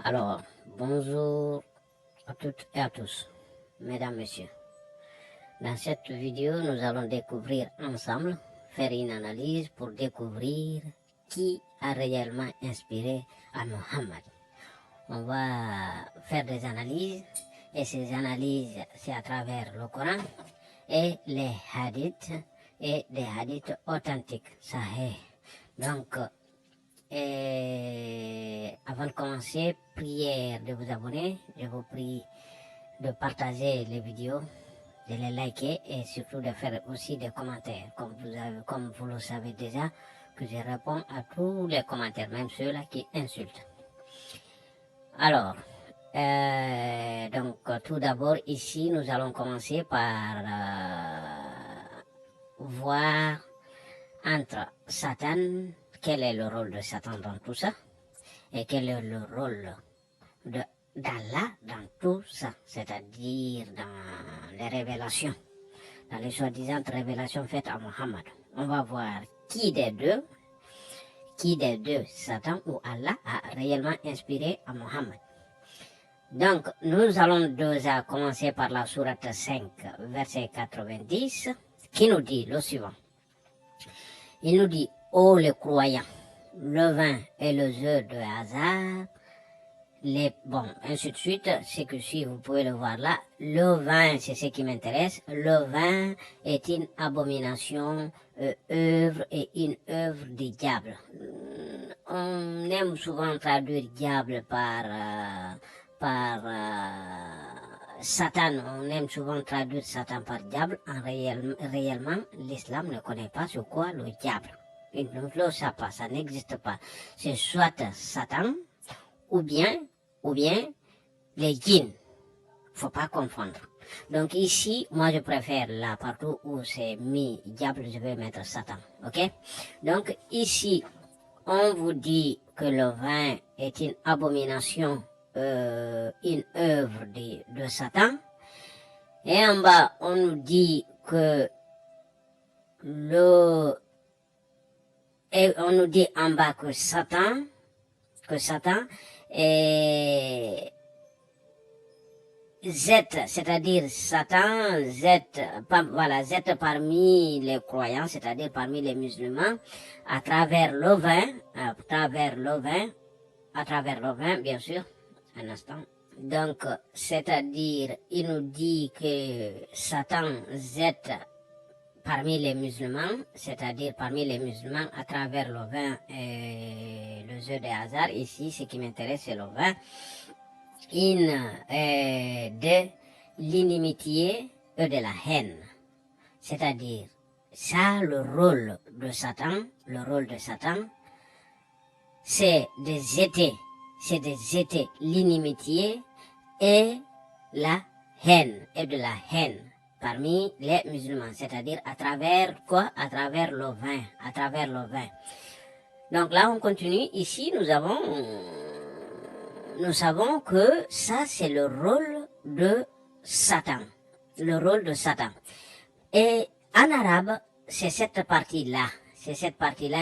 Alors, bonjour à toutes et à tous, mesdames, messieurs. Dans cette vidéo, nous allons découvrir ensemble, faire une analyse pour découvrir qui a réellement inspiré à Mohammed. On va faire des analyses, et ces analyses, c'est à travers le Coran et les hadiths, et des hadiths authentiques, sahih. Donc, avant de commencer, prière de vous abonner. Je vous prie de partager les vidéos, de les liker et surtout de faire aussi des commentaires. Comme vous le savez déjà, que je réponds à tous les commentaires, même ceux-là qui insultent. Alors, donc tout d'abord ici, nous allons commencer par voir entre Satan, quel est le rôle de Satan dans tout ça et quel est le rôle d'Allah dans tout ça, c'est-à-dire dans les révélations, dans les soi-disant révélations faites à Mohammed. On va voir qui des deux, Satan ou Allah, a réellement inspiré à Mohammed. Donc, nous allons déjà commencer par la sourate 5, verset 90, qui nous dit le suivant. Il nous dit, ô les croyants, le vin et le jeu de hasard, ainsi de suite, c'est que si vous pouvez le voir là, le vin, c'est ce qui m'intéresse, le vin est une abomination, œuvre et une œuvre du diable. On aime souvent traduire diable par Satan, on aime souvent traduire Satan par diable. Réellement, l'islam ne connaît pas sur quoi le diable. Il ne le sait pas, ça n'existe pas. C'est soit Satan, ou bien les djinns. Faut pas confondre. Donc ici, moi je préfère là, partout où c'est mis diable, je vais mettre Satan. Ok? Donc ici, on vous dit que le vin est une abomination, une œuvre de Satan. Et en bas, on nous dit que on nous dit en bas que Satan est Z, c'est-à-dire Satan, Z parmi les croyants, c'est-à-dire parmi les musulmans, à travers le vin, bien sûr, un instant. Donc, c'est-à-dire, il nous dit que Satan, Z, parmi les musulmans, c'est-à-dire parmi les musulmans, à travers le vin et le jeu de hasard, ici, ce qui m'intéresse, c'est le vin, de l'inimitié et de la haine. C'est-à-dire, ça, le rôle de Satan, c'est de jeter l'inimitié et la haine, et de la haine parmi les musulmans, c'est-à-dire à travers quoi? À travers le vin. Donc là, on continue. Ici, nous savons que ça, c'est le rôle de Satan. Et en arabe, c'est cette partie-là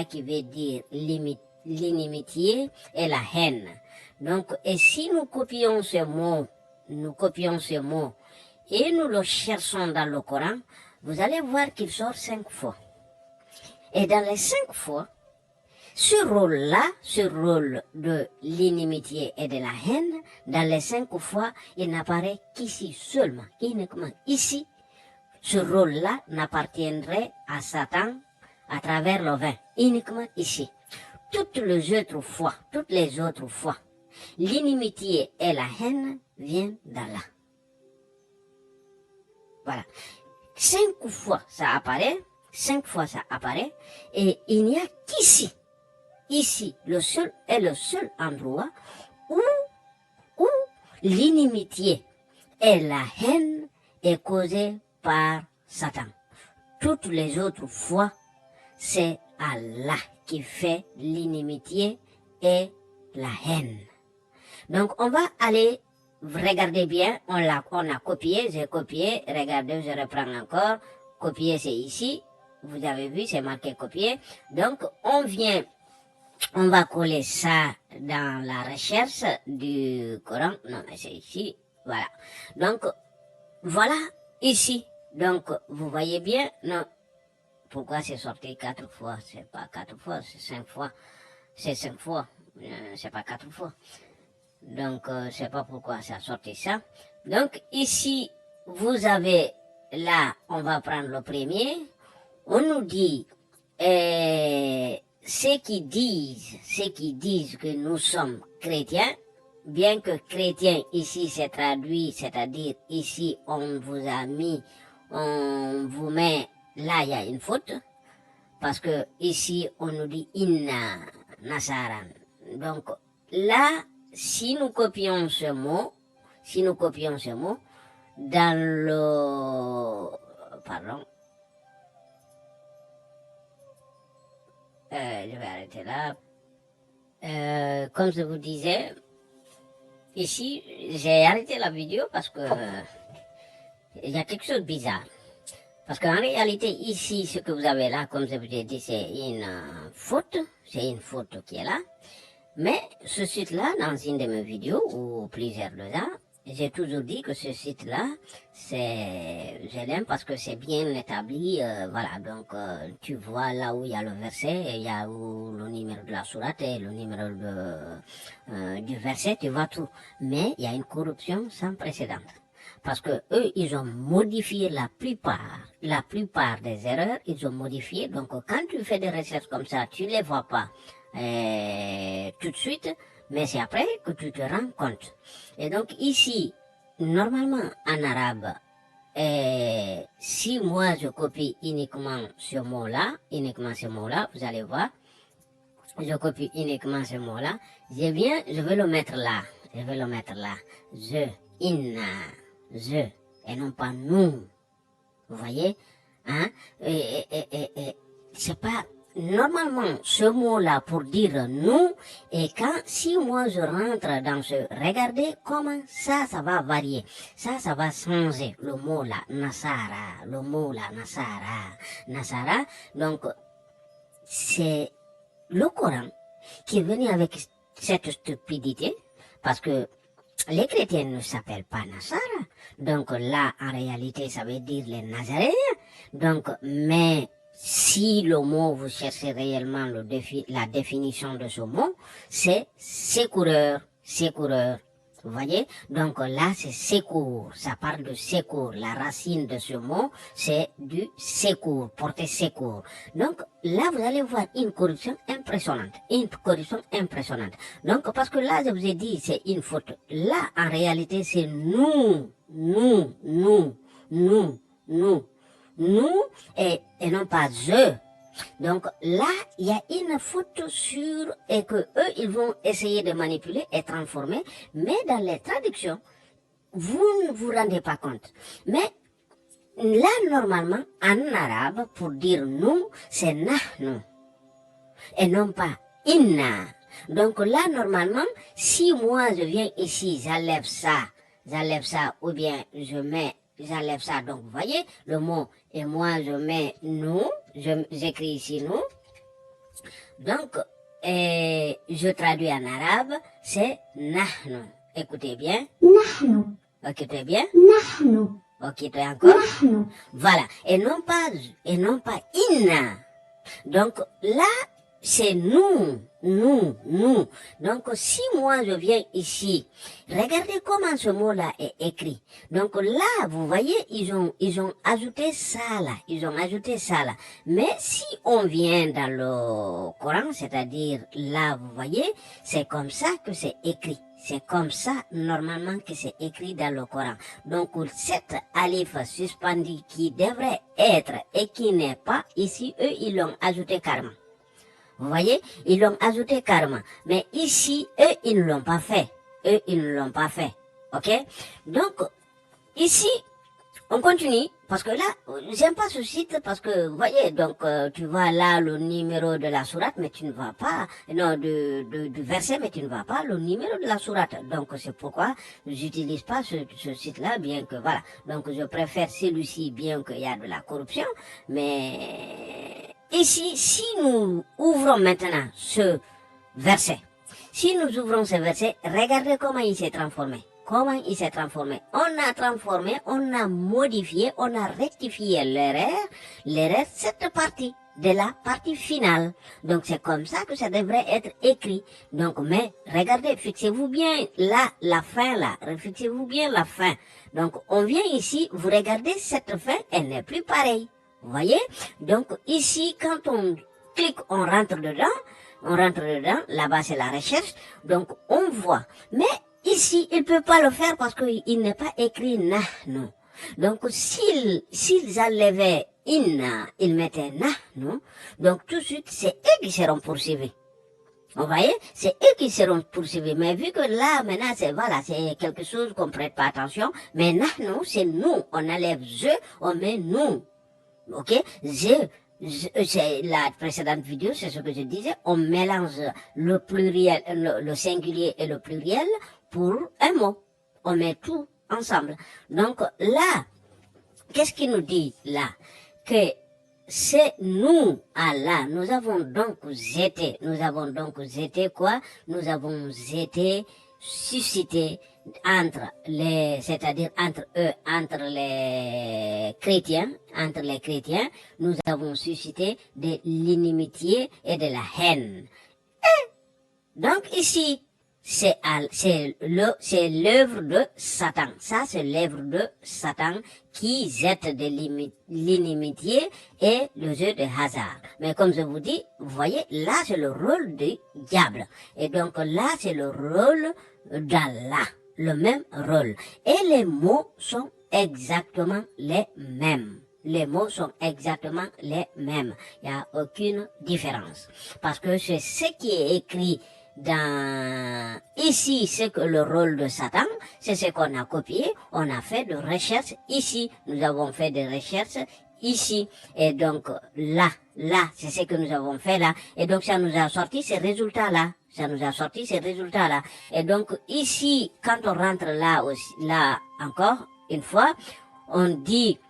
qui veut dire l'inimitié et la haine. Donc, et si nous copions ce mot, et nous le cherchons dans le Coran, vous allez voir qu'il sort 5 fois. Et dans les 5 fois, ce rôle de l'inimitié et de la haine, dans les 5 fois, il n'apparaît qu'ici seulement, uniquement ici. Ce rôle-là n'appartiendrait à Satan à travers le vin, uniquement ici. Toutes les autres fois, l'inimitié et la haine viennent d'Allah. Voilà. 5 fois ça apparaît, et il n'y a qu'ici. Ici, le seul endroit où l'inimitié et la haine est causée par Satan. Toutes les autres fois, c'est Allah qui fait l'inimitié et la haine. Donc, on va aller regarder bien, on a copié, j'ai copié, regardez, je reprends encore, copier c'est ici, vous avez vu, c'est marqué copier. Donc, on vient on va coller ça dans la recherche du Coran. Non, mais c'est ici. Voilà. Donc, voilà ici. Donc, vous voyez bien, non. Pourquoi c'est sorti 4 fois? C'est pas 4 fois, c'est 5 fois. C'est 5 fois. C'est pas 4 fois. Donc, je sais pas pourquoi ça a sorti ça. Donc, ici, vous avez, là, on va prendre le premier. On nous dit, ceux qui disent que nous sommes chrétiens, bien que chrétien ici c'est traduit, c'est-à-dire ici on vous a mis, on vous met, là il y a une faute, parce que ici on nous dit inna nasaran. Donc là, si nous copions ce mot, dans le, pardon, je vais arrêter là. Comme je vous disais, ici, j'ai arrêté la vidéo parce que il y a quelque chose de bizarre. Parce qu'en réalité, ici, ce que vous avez là, comme je vous ai dit, c'est une faute. C'est une faute qui est là. Mais ce site-là, dans une de mes vidéos, ou plusieurs là, j'ai toujours dit que ce site-là, je l'aime parce que c'est bien établi, voilà, donc tu vois là où il y a le verset, il y a où le numéro de la sourate et le numéro du verset, tu vois tout. Mais il y a une corruption sans précédent. Parce que eux, ils ont modifié la plupart des erreurs, ils ont modifié. Donc, quand tu fais des recherches comme ça, tu les vois pas tout de suite, mais c'est après que tu te rends compte. Et donc, ici, normalement, en arabe, si moi je copie uniquement ce mot-là, vous allez voir, je copie uniquement ce mot-là, je vais le mettre là, inna, et non pas nous. Vous voyez, hein? C'est pas normalement ce mot-là pour dire nous. Et si moi je rentre dans regardez comment ça va varier, ça va changer le mot là, Nasara, Nasara. Donc c'est le Coran qui est venu avec cette stupidité, parce que les chrétiens ne s'appellent pas Nasara. Donc là, en réalité, ça veut dire les Nazaréens. Donc, mais si le mot, vous cherchez réellement la définition de ce mot, c'est secoureur. Vous voyez? Donc là, c'est secours. Ça parle de secours. La racine de ce mot, c'est du secours, porter secours. Donc là, vous allez voir une corruption impressionnante. Donc, parce que là, je vous ai dit, c'est une faute. Là, en réalité, c'est nous, et non pas eux. Donc là, il y a une faute sur et que eux, ils vont essayer de manipuler et transformer, mais dans les traductions, vous ne vous rendez pas compte. Mais là, normalement, en arabe, pour dire nous, c'est nahnu, et non pas inna. Donc là, normalement, si moi je viens ici, j'enlève ça, ou bien j'enlève ça. Donc vous voyez, le mot, et moi je mets nous, j'écris ici nous. Donc, je traduis en arabe, c'est nahnu. Écoutez bien. Nahnu. Écoutez bien. Nahnu. Écoutez encore. Nahnu. Voilà. Et non pas inna. Donc là, c'est nous. Donc, si moi je viens ici, regardez comment ce mot-là est écrit. Donc là, vous voyez, ils ont ajouté ça là. Mais si on vient dans le Coran, c'est-à-dire là, vous voyez, c'est comme ça que c'est écrit. C'est comme ça, normalement, que c'est écrit dans le Coran. Donc, cet alif suspendu qui devrait être et qui n'est pas, ici, eux, ils l'ont ajouté carrément. Vous voyez, ils l'ont ajouté carrément. Mais ici, eux, ils ne l'ont pas fait. OK? Donc, ici, on continue. Parce que là, j'aime pas ce site parce que, vous voyez, donc, tu vois là le numéro de la sourate, mais tu ne vois pas, non, du verset, mais tu ne vois pas le numéro de la sourate. Donc, c'est pourquoi j'utilise pas ce site-là, bien que, voilà. Donc, je préfère celui-ci, bien qu'il y a de la corruption, mais ici, si nous ouvrons maintenant verset. Si nous ouvrons ce verset, regardez comment il s'est transformé. Comment il s'est transformé. On a transformé, on a modifié, on a rectifié l'erreur, cette partie de la partie finale. Donc c'est comme ça que ça devrait être écrit. Donc mais regardez, fixez-vous bien là, la fin là, fixez-vous bien la fin. Donc on vient ici, vous regardez cette fin, elle n'est plus pareille. Vous voyez? Donc ici, quand on clique, on rentre dedans, là-bas c'est la recherche, donc on voit. Mais ici, il peut pas le faire parce qu'il n'est pas écrit nahnu. Donc s'ils enlevaient inna, ils mettaient nahnu, donc tout de suite c'est eux qui seront poursuivis. Vous voyez, c'est eux qui seront poursuivis. Mais vu que là, maintenant, c'est quelque chose qu'on prête pas attention. Mais nahnu, c'est nous. On enlève je, on met nous. Ok, c'est la précédente vidéo, c'est ce que je disais, on mélange le pluriel, le singulier et le pluriel pour un mot. On met tout ensemble. Donc là, qu'est-ce qu'il nous dit là? Que c'est nous, Allah, nous avons donc été quoi? Nous avons été suscités c'est-à-dire entre eux, entre les chrétiens, nous avons suscité de l'inimitié et de la haine. Donc ici, c'est l'œuvre de Satan. Ça, c'est l'œuvre de Satan qui jette de l'inimitié et le jeu de hasard. Mais comme je vous dis, vous voyez, là, c'est le rôle du diable. Et donc là, c'est le rôle d'Allah. Le même rôle. Et les mots sont exactement les mêmes. Les mots sont exactement les mêmes. Il n'y a aucune différence. Parce que c'est ce qui est écrit ici, c'est que le rôle de Satan, c'est ce qu'on a copié, on a fait de recherches ici, nous avons fait des recherches ici, et donc là, c'est ce que nous avons fait là, et donc ça nous a sorti ces résultats-là, et donc ici, quand on rentre là aussi, là encore, une fois, on dit,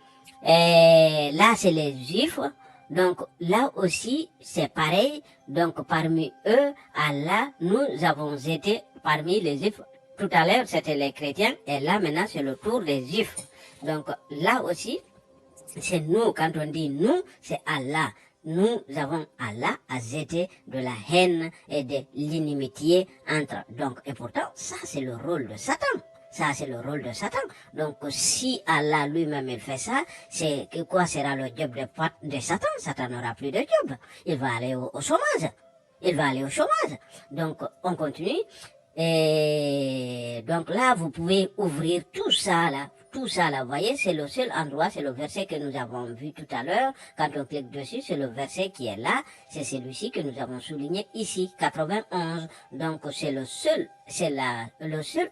là c'est les Juifs. Donc là aussi, c'est pareil. Donc parmi eux, Allah, nous avons été parmi les Juifs. Tout à l'heure, c'était les chrétiens. Et là, maintenant, c'est le tour des Juifs. Donc là aussi, c'est nous. Quand on dit nous, c'est Allah. Nous avons Allah à jeter de la haine et de l'inimitié entre. Donc, et pourtant, ça, c'est le rôle de Satan. Ça, c'est le rôle de Satan. Donc, si Allah lui-même il fait ça, c'est que quoi sera le job de Satan? Satan n'aura plus de job. Il va aller au chômage. Donc, on continue. Et donc là, vous pouvez ouvrir tout ça là. Vous voyez, c'est le seul endroit, c'est le verset que nous avons vu tout à l'heure. Quand on clique dessus, c'est le verset qui est là. C'est celui-ci que nous avons souligné ici, 91. Donc, c'est le seul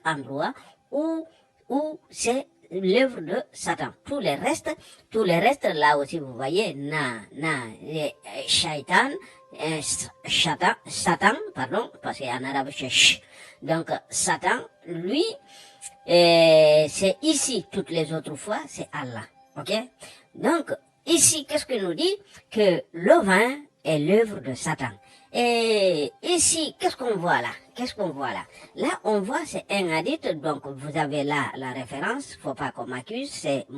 endroit où c'est l'œuvre de Satan. Tous les restes, là aussi, vous voyez, Satan, pardon, parce qu'en arabe, c'est ch. Donc, Satan, lui, c'est ici, toutes les autres fois, c'est Allah. Ok? Donc, ici, qu'est-ce que nous dit? Que le vin est l'œuvre de Satan. Et ici, qu'est-ce qu'on voit là? Là, on voit, c'est un hadith, donc vous avez là la référence, faut pas qu'on m'accuse, c'est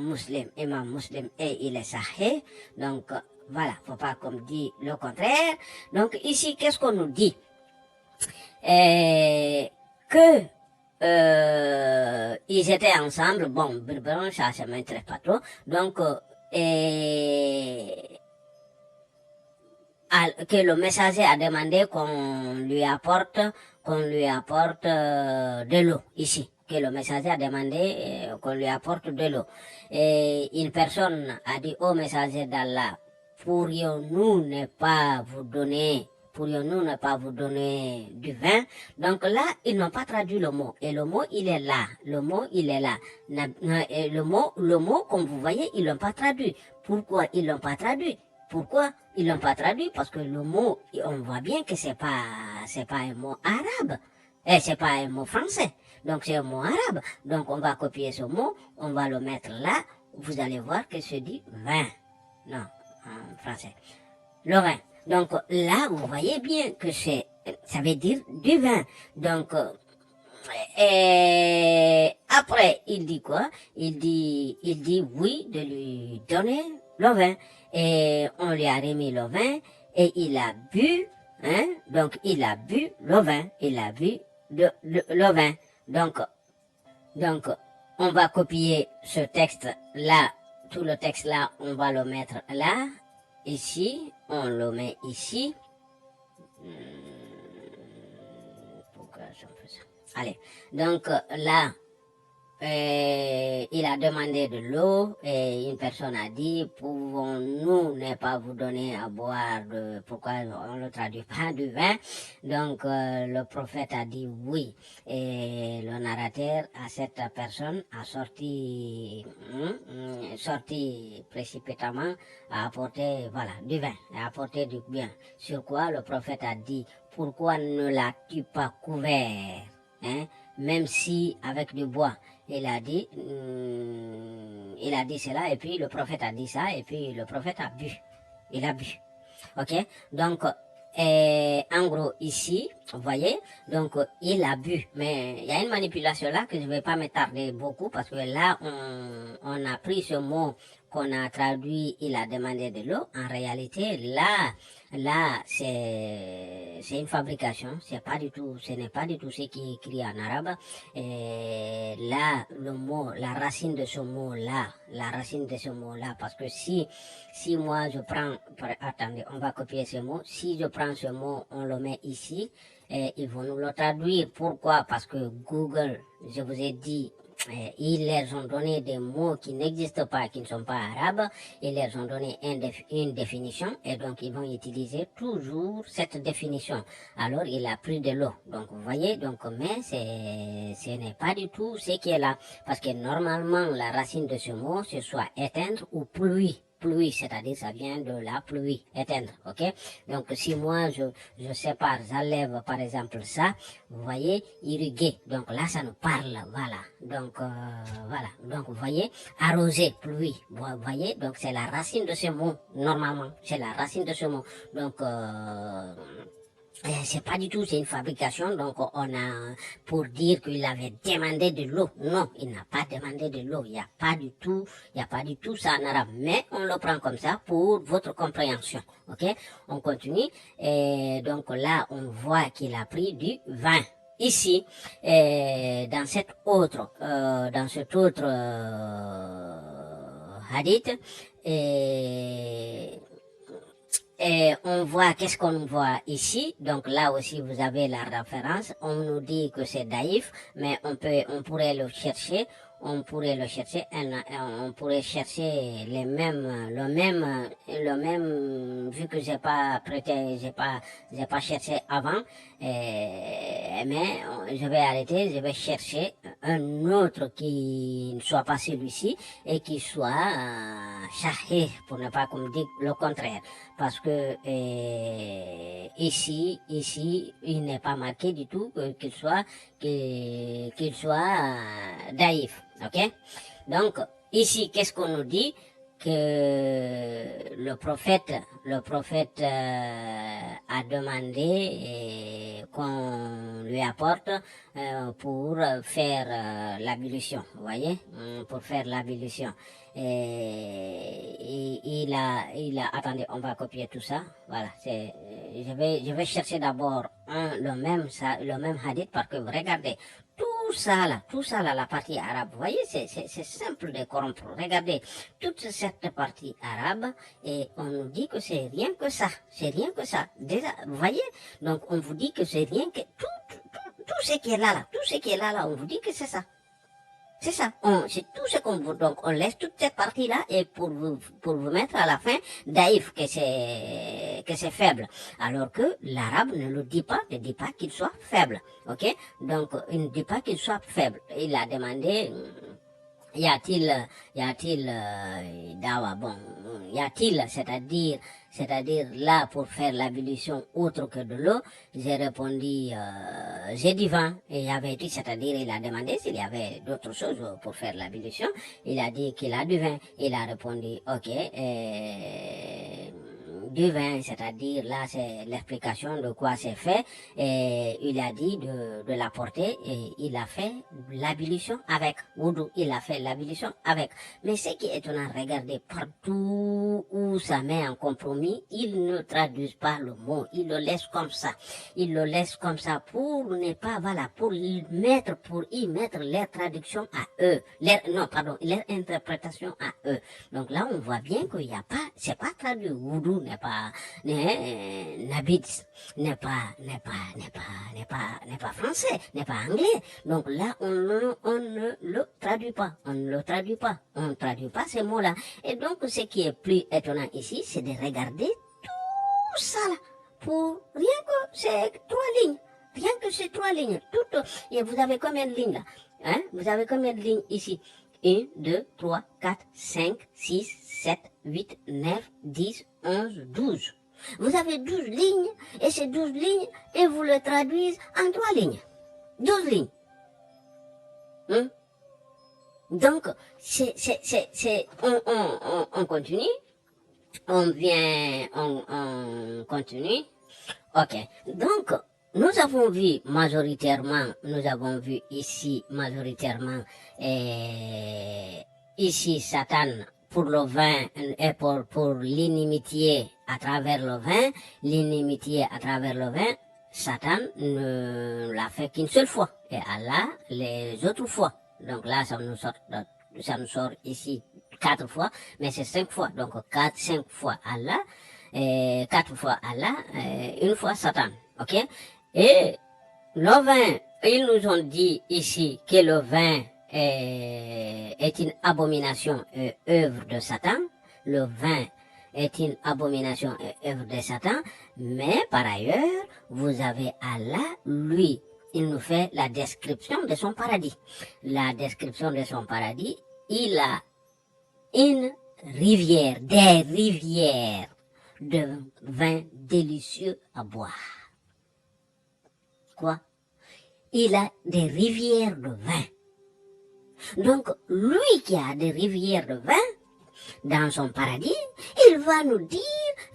Imam Muslim, et il est sahih, donc voilà, faut pas qu'on me dise le contraire. Donc ici, qu'est-ce qu'on nous dit? Que ils étaient ensemble, bon, ça m'intéresse pas trop, donc que le messager a demandé qu'on lui apporte de l'eau ici, que le messager a demandé qu'on lui apporte de l'eau. Et une personne a dit au messager d'Allah, pourrions-nous ne pas vous donner du vin? Donc là, ils n'ont pas traduit le mot. Et le mot, il est là. Et le mot, comme vous voyez, ils l'ont pas traduit. Pourquoi ils l'ont pas traduit? Parce que le mot, on voit bien que c'est pas un mot arabe. Et c'est pas un mot français. Donc c'est un mot arabe. Donc on va copier ce mot, on va le mettre là. Vous allez voir que se dit vin. Non, en français. Le vin. Donc là, vous voyez bien que c'est Ça veut dire du vin. Donc, et après, il dit quoi? Il dit oui de lui donner le vin. Et on lui a remis le vin et il a bu, hein? Donc, il a bu le vin. Il a bu le vin. Donc, on va copier ce texte-là, tout le texte-là, on va le mettre là, ici, on le met ici. Pourquoi j'en fais ça? Allez, donc là, il a demandé de l'eau et une personne a dit, pouvons-nous ne pas vous donner à boire pourquoi on ne le traduit pas du vin? Donc le prophète a dit oui. Et le narrateur à cette personne a sorti précipitamment, a apporté, voilà, du vin, a apporté du bien. Sur quoi le prophète a dit, pourquoi ne l'as-tu pas couvert? Hein? Même si avec du bois. Il a dit cela, et puis le prophète a dit ça, et puis le prophète a bu. Il a bu. Ok? Donc, en gros, ici, vous voyez, donc il a bu. Mais il y a une manipulation là que je ne vais pas m'attarder beaucoup, parce que là, on a pris ce mot qu'on a traduit, il a demandé de l'eau. En réalité, là, c'est une fabrication. C'est pas du tout, ce n'est pas du tout ce qui est écrit en arabe. Et là, le mot, la racine de ce mot-là, parce que si moi je prends, attendez, on va copier ce mot. Si je prends ce mot, on le met ici, et ils vont nous le traduire. Pourquoi? Parce que Google, je vous ai dit, ils leur ont donné des mots qui n'existent pas, qui ne sont pas arabes, ils leur ont donné une définition, et donc ils vont utiliser toujours cette définition. Alors il a pris de l'eau. Donc vous voyez, donc mais ce n'est pas du tout ce qui est là, parce que normalement la racine de ce mot, ce soit éteindre ou pluie. Pluie, c'est-à-dire ça vient de la pluie, éteindre, ok? Donc si moi je sépare, j'enlève par exemple ça, vous voyez, irriguer, donc là ça nous parle, voilà. Donc voilà, donc vous voyez, arroser, pluie, vous voyez, donc c'est la racine de ce mot, normalement, c'est la racine de ce mot. Donc c'est pas du tout, c'est une fabrication, donc on a, pour dire qu'il avait demandé de l'eau. Non, il n'a pas demandé de l'eau, il n'y a pas du tout ça en arabe, mais on le prend comme ça pour votre compréhension, ok? On continue, et donc là, on voit qu'il a pris du vin. Ici, dans cet autre hadith, et on voit, qu'est-ce qu'on voit ici? Donc là aussi, vous avez la référence. On nous dit que c'est Daïf, mais on pourrait le chercher. On pourrait chercher le même, vu que j'ai pas cherché avant, mais je vais arrêter, je vais chercher un autre qui ne soit pas celui-ci et qui soit Shahih, pour ne pas qu'on me dise le contraire. Parce que ici, il n'est pas marqué du tout qu'il soit Daïf. Ok? Donc, ici, qu'est-ce qu'on nous dit? Que le prophète a demandé qu'on lui apporte pour faire l'ablution, vous voyez, pour faire l'ablution. Et il a, attendez, on va copier tout ça, voilà, je vais chercher d'abord le même hadith, parce que regardez, tout ça là, la partie arabe, vous voyez, c'est simple de corrompre. Regardez, toute cette partie arabe, et on nous dit que c'est rien que ça. Déjà, vous voyez, donc on vous dit que c'est rien que tout ce qui est là, on vous dit que c'est ça. C'est ça, c'est tout ce qu'on veut. Donc on laisse toute cette partie-là et pour vous mettre à la fin daïf, que c'est faible. Alors que l'arabe ne dit pas qu'il soit faible. Ok? Donc il ne dit pas qu'il soit faible. Il a demandé, y a-t-il, dawa, bon, y a-t-il, c'est-à-dire là pour faire l'ablution autre que de l'eau, j'ai répondu, j'ai du vin, et il avait dit, c'est-à-dire il a demandé s'il y avait d'autres choses pour faire l'ablution, il a dit qu'il a du vin, il a répondu, ok, du vin, c'est-à-dire là c'est l'explication de quoi c'est fait, et il a dit de l'apporter et il a fait l'ablution avec, Wudu, il a fait l'ablution avec. Mais ce qui est étonnant, regardez, partout où ça met en compromis, ils ne traduisent pas le mot, ils le laissent comme ça. Ils le laissent comme ça pour ne pas, voilà, pour y mettre leur traduction à eux, leur interprétation à eux. Donc là, on voit bien qu'il n'y a pas, c'est pas traduit. Wudu n'est pas, Nabid n'est pas français, n'est pas anglais. Donc là, on ne le traduit pas. On ne le traduit pas. On ne traduit pas ces mots-là. Et donc, ce qui est plus étonnant ici, c'est de regarder tout ça là. Pour rien que c'est 3 lignes. Rien que c'est 3 lignes. Tout, et vous avez combien de lignes là? Hein? Vous avez combien de lignes ici? 1, 2, 3, 4, 5, 6, 7, 8, 9, 10, 11, 12. Vous avez 12 lignes, et ces 12 lignes, et vous le traduisez en 3 lignes. 12 lignes. Hein? Donc, on continue. On continue. Ok. Donc, nous avons vu ici majoritairement, ici Satan pour le vin et pour l'inimitié à travers le vin, Satan ne l'a fait qu'une seule fois et Allah les autres fois. Donc là, ça nous sort ici 4 fois, mais c'est 5 fois. Donc 5 fois Allah, 4 fois Allah, 1 fois Satan. Ok? Et le vin, ils nous ont dit ici que le vin est une abomination et œuvre de Satan. Le vin est une abomination et œuvre de Satan. Mais par ailleurs, vous avez Allah, lui, il nous fait la description de son paradis. La description de son paradis, il a une rivière, des rivières de vin délicieux à boire. Quoi? Il a des rivières de vin. Donc, lui qui a des rivières de vin dans son paradis, il va nous dire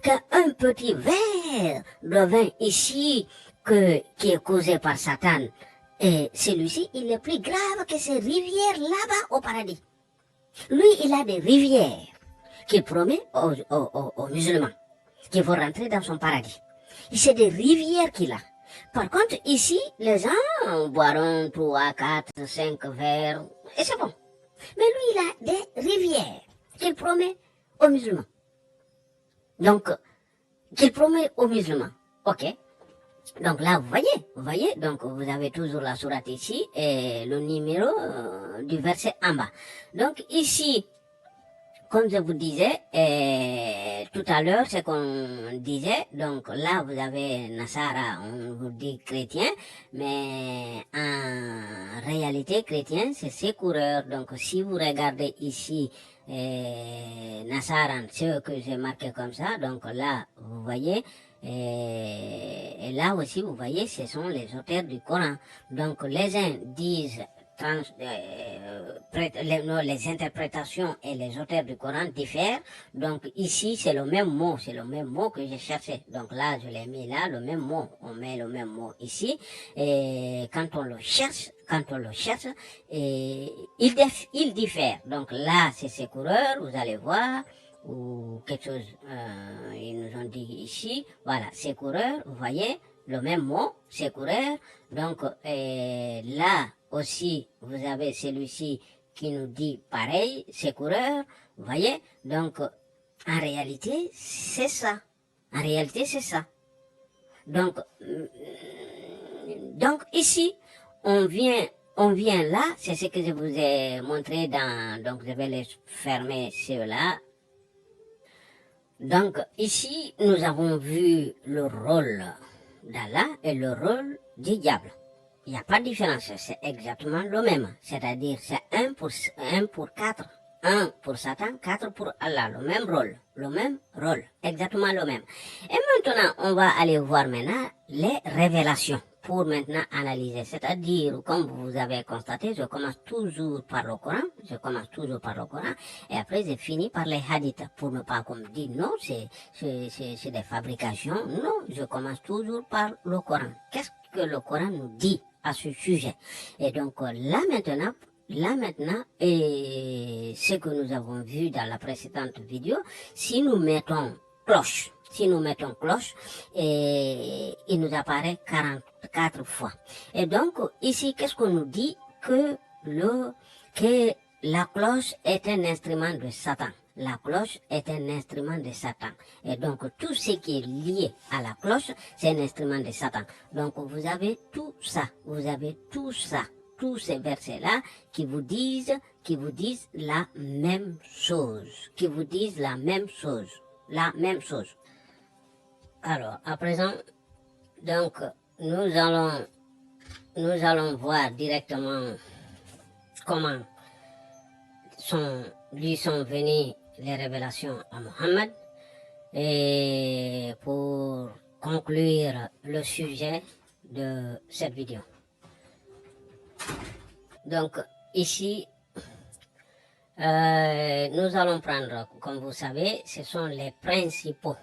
qu'un petit verre de vin ici qui est causé par Satan, et celui-ci, il est plus grave que ces rivières là-bas au paradis. Lui, il a des rivières qu'il promet aux musulmans qui vont rentrer dans son paradis. C'est des rivières qu'il a. Par contre, ici, les gens boiront 3, 4, 5 verres, et c'est bon. Mais lui, il a des rivières qu'il promet aux musulmans. Donc, qu'il promet aux musulmans. Ok. Donc là, vous voyez, donc vous avez toujours la sourate ici et le numéro du verset en bas. Donc ici, comme je vous disais tout à l'heure, ce qu'on disait, donc là vous avez Nasara, on vous dit chrétien, mais en réalité chrétien c'est ses coureurs. Donc si vous regardez ici Nasaran, ce que j'ai marqué comme ça, donc là vous voyez, et là aussi vous voyez ce sont les auteurs du Coran. Donc les uns disent les interprétations et les auteurs du Coran diffèrent. Donc ici c'est le même mot que j'ai cherché. Donc là je l'ai mis là, le même mot, on met le même mot ici, et quand on le cherche, il diffère. Donc là c'est ces coureurs, vous allez voir, ou quelque chose, ils nous ont dit ici, voilà, ces coureurs, vous voyez, le même mot, ces coureurs. Donc là aussi, vous avez celui-ci qui nous dit pareil, ces coureurs, vous voyez. Donc, en réalité, c'est ça. Donc ici, on vient là, c'est ce que je vous ai montré donc je vais les fermer ceux-là. Donc ici, nous avons vu le rôle d'Allah et le rôle du diable. Il n'y a pas de différence, c'est exactement le même. C'est-à-dire, c'est 1 pour 4. 1 pour Satan, 4 pour Allah. Le même rôle. Exactement le même. Et maintenant, on va aller voir maintenant les révélations. pour maintenant analyser. C'est-à-dire, comme vous avez constaté, je commence toujours par le Coran, et après je finis par les hadiths, pour ne pas comme dire non, c'est des fabrications. Non, je commence toujours par le Coran. Qu'est-ce que le Coran nous dit à ce sujet? Et donc là maintenant, et ce que nous avons vu dans la précédente vidéo, si nous mettons cloche, et il nous apparaît 44 fois. Et donc, ici, qu'est-ce qu'on nous dit? Que la cloche est un instrument de Satan. La cloche est un instrument de Satan. Et donc, tout ce qui est lié à la cloche, c'est un instrument de Satan. Donc, vous avez tout ça. Tous ces versets-là qui vous disent la même chose. Alors, à présent, donc, nous allons voir directement comment lui sont venues les révélations à Mohammed, et pour conclure le sujet de cette vidéo. Donc, ici, nous allons prendre, comme vous savez, ce sont les principaux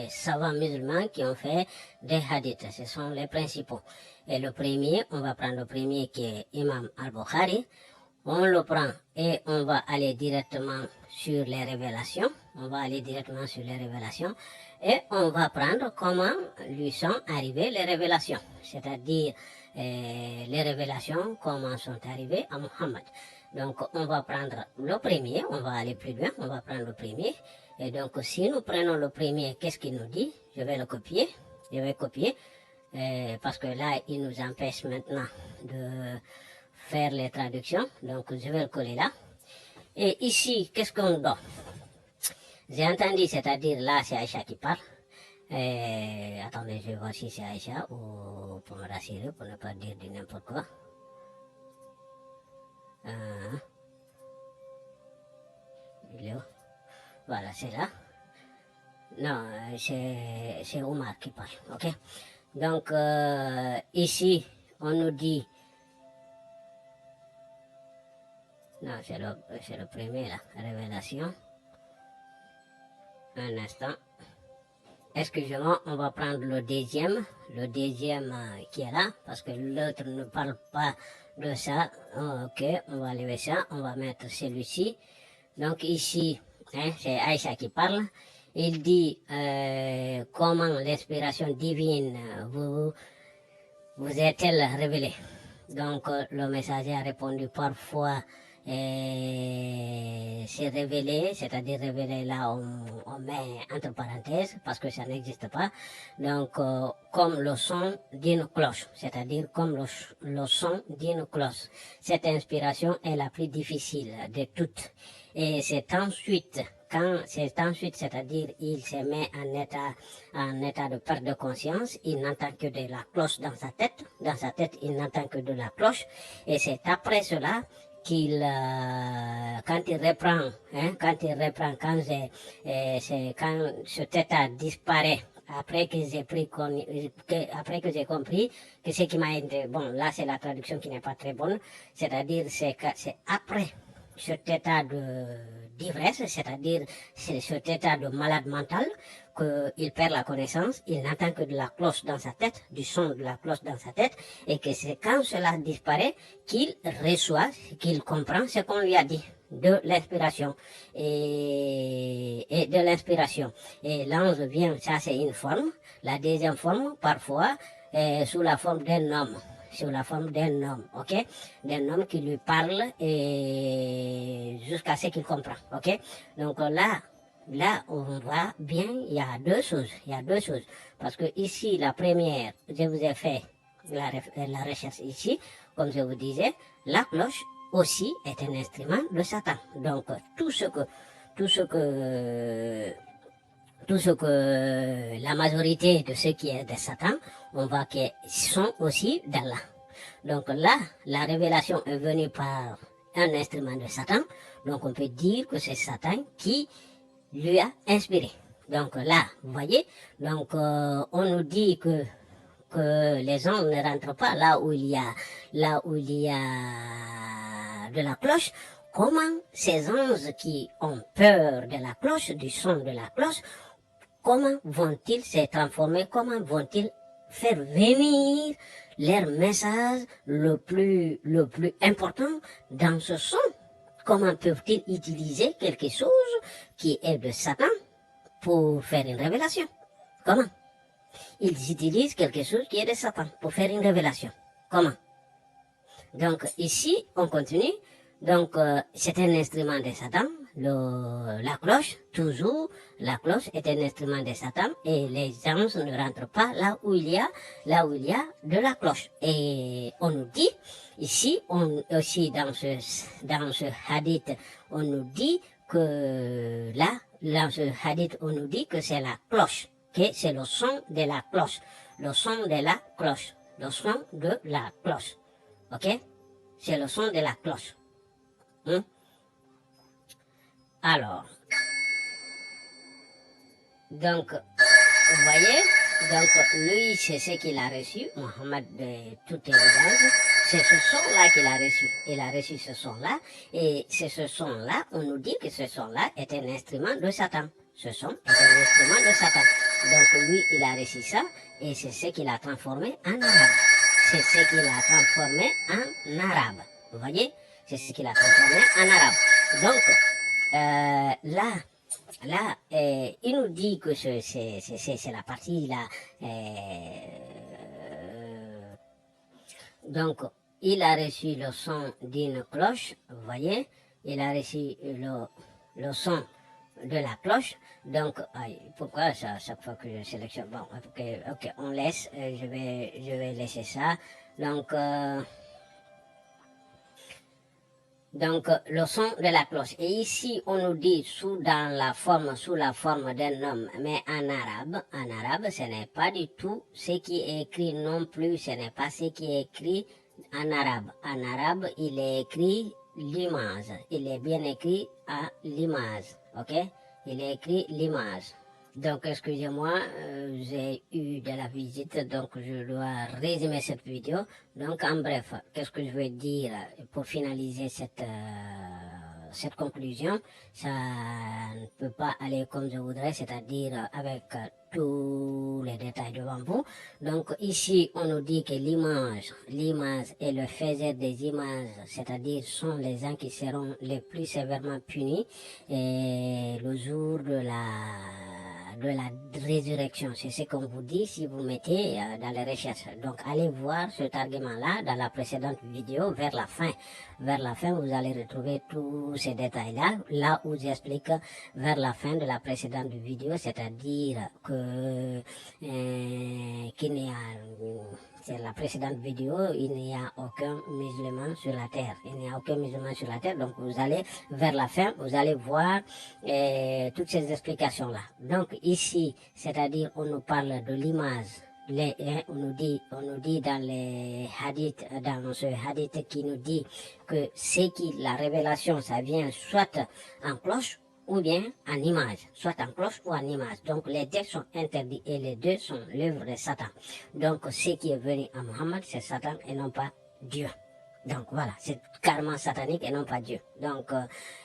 savants musulmans qui ont fait des hadiths. Ce sont les principaux. Et le premier, on va prendre le premier qui est Imam al-Bukhari. On le prend et on va aller directement sur les révélations. Et on va prendre comment lui sont arrivées les révélations. C'est-à-dire les révélations, comment sont arrivées à Mohammed. Donc on va prendre le premier, on va aller plus loin, on va prendre le premier. Et donc si nous prenons le premier, qu'est-ce qu'il nous dit? Je vais copier. Parce que là, il nous empêche maintenant de faire les traductions. Donc, je vais le coller là. Et ici, qu'est-ce qu'on donne? J'ai entendu, c'est-à-dire là, c'est Aïcha qui parle. Attendez, je vais voir si c'est Aïcha ou pour me rassurer, pour ne pas dire du n'importe quoi. Il est où? Voilà, c'est là. Non, c'est Omar qui parle, ok? Donc, ici, on nous dit... Non, c'est le premier, là, révélation. Un instant. Excusez-moi, on va prendre le deuxième qui est là, parce que l'autre ne parle pas de ça. Ok, on va lever ça, on va mettre celui-ci. Donc ici, c'est Aïcha qui parle. Il dit comment l'inspiration divine vous est-elle révélée. Donc le messager a répondu parfois c'est révélé, c'est-à-dire révélé là on met entre parenthèses parce que ça n'existe pas. Donc comme le son d'une cloche, c'est-à-dire comme le son d'une cloche. Cette inspiration est la plus difficile de toutes. Et c'est ensuite, c'est-à-dire il se met en état de perte de conscience, il n'entend que de la cloche dans sa tête. Dans sa tête, il n'entend que de la cloche. Et c'est après cela qu'il, quand il reprend, quand cet état disparaît, après que j'ai compris que ce qui m'a été, bon, là c'est la traduction qui n'est pas très bonne, c'est-à-dire c'est après cet état d'ivresse, c'est-à-dire cet état de malade mental, qu'il perd la connaissance, il n'entend que de la cloche dans sa tête, du son de la cloche dans sa tête, et que c'est quand cela disparaît qu'il reçoit, qu'il comprend ce qu'on lui a dit, de l'inspiration. Et de l'inspiration. Et l'ange vient, ça c'est une forme. La deuxième forme, parfois, sous la forme d'un homme. Ok? D'un homme qui lui parle et jusqu'à ce qu'il comprend, ok? Donc là, on voit bien, il y a deux choses. Parce que ici, la première, je vous ai fait la recherche ici, comme je vous disais, la cloche aussi est un instrument de Satan. Donc, tout ce que la majorité de ceux qui est de Satan, on voit qu'ils sont aussi d'Allah. Donc là, la révélation est venue par un instrument de Satan. Donc on peut dire que c'est Satan qui lui a inspiré. Donc là, vous voyez, donc on nous dit que les anges ne rentrent pas là où il y a de la cloche. Comment ces anges qui ont peur de la cloche, du son de la cloche, comment vont-ils se transformer? Comment vont-ils faire venir leur message le plus important dans ce son? Comment peuvent-ils utiliser quelque chose qui est de Satan pour faire une révélation? Comment? Ils utilisent quelque chose qui est de Satan pour faire une révélation. Comment? Donc ici, on continue. Donc c'est un instrument de Satan. La cloche, toujours, la cloche est un instrument de Satan et les anges ne rentrent pas là où il y a de la cloche. Et on nous dit, ici, aussi dans ce hadith, on nous dit que là, dans ce hadith, on nous dit que c'est la cloche, que c'est le son de la cloche, le son de la cloche, le son de la cloche. Ok? C'est le son de la cloche. Alors, donc, vous voyez, donc lui, c'est ce qu'il a reçu, Mohammed de toute évidence, c'est ce son-là qu'il a reçu. Il a reçu ce son-là, et c'est ce son-là, on nous dit que ce son-là est un instrument de Satan. Ce son est un instrument de Satan. Donc lui, il a reçu ça, et c'est ce qu'il a transformé en arabe. C'est ce qu'il a transformé en arabe. Vous voyez? C'est ce qu'il a transformé en arabe. Donc, là, il nous dit que c'est la partie là. Donc, il a reçu le son d'une cloche, vous voyez, il a reçu le son de la cloche. Donc, pourquoi ça, chaque fois que je sélectionne, bon, ok, on laisse, je vais laisser ça. Donc, le son de la cloche. Et ici, on nous dit sous la forme d'un homme, mais en arabe, ce n'est pas du tout ce qui est écrit non plus, ce n'est pas ce qui est écrit en arabe. En arabe, il est écrit l'image. Il est bien écrit à l'image, ok? Il est écrit l'image. Donc, excusez-moi, j'ai eu de la visite, donc je dois résumer cette vidéo. Donc, en bref, qu'est-ce que je veux dire pour finaliser cette conclusion? Ça ne peut pas aller comme je voudrais, c'est-à-dire avec tous les détails devant vous. Donc, ici, on nous dit que l'image et le faiseur des images, c'est-à-dire sont les gens qui seront les plus sévèrement punis et le jour de la résurrection. C'est ce qu'on vous dit si vous mettez dans les recherches. Donc, allez voir cet argument-là dans la précédente vidéo vers la fin. Vers la fin, vous allez retrouver tous ces détails-là, là où j'explique vers la fin de la précédente vidéo, c'est-à-dire que qu'il n'y a c'est la précédente vidéo, il n'y a aucun musulman sur la terre. Il n'y a aucun musulman sur la terre. Donc, vous allez, vers la fin, vous allez voir toutes ces explications-là. Donc, ici, c'est-à-dire, on nous parle de l'image. On nous dit dans les hadiths, dans ce hadith qui nous dit que la révélation, ça vient soit en cloche, ou bien en image, soit en cloche ou en image. Donc les deux sont interdits et les deux sont l'œuvre de Satan. Donc ce qui est venu à Mohammed, c'est Satan et non pas Dieu. Donc voilà, c'est carrément satanique et non pas Dieu. Donc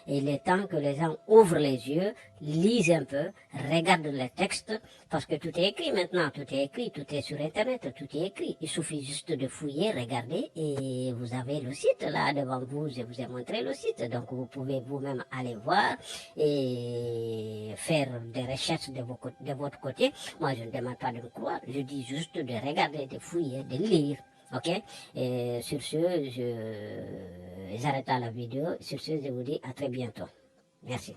il est temps que les gens ouvrent les yeux, lisent un peu, regardent les textes, parce que tout est écrit maintenant, tout est écrit, tout est sur Internet, tout est écrit. Il suffit juste de fouiller, regarder, et vous avez le site là devant vous, je vous ai montré le site, donc vous pouvez vous-même aller voir et faire des recherches de votre côté. Moi, je ne demande pas de me croire, je dis juste de regarder, de fouiller, de lire. Ok? Et sur ce, j'arrête la vidéo. Sur ce, je vous dis à très bientôt. Merci.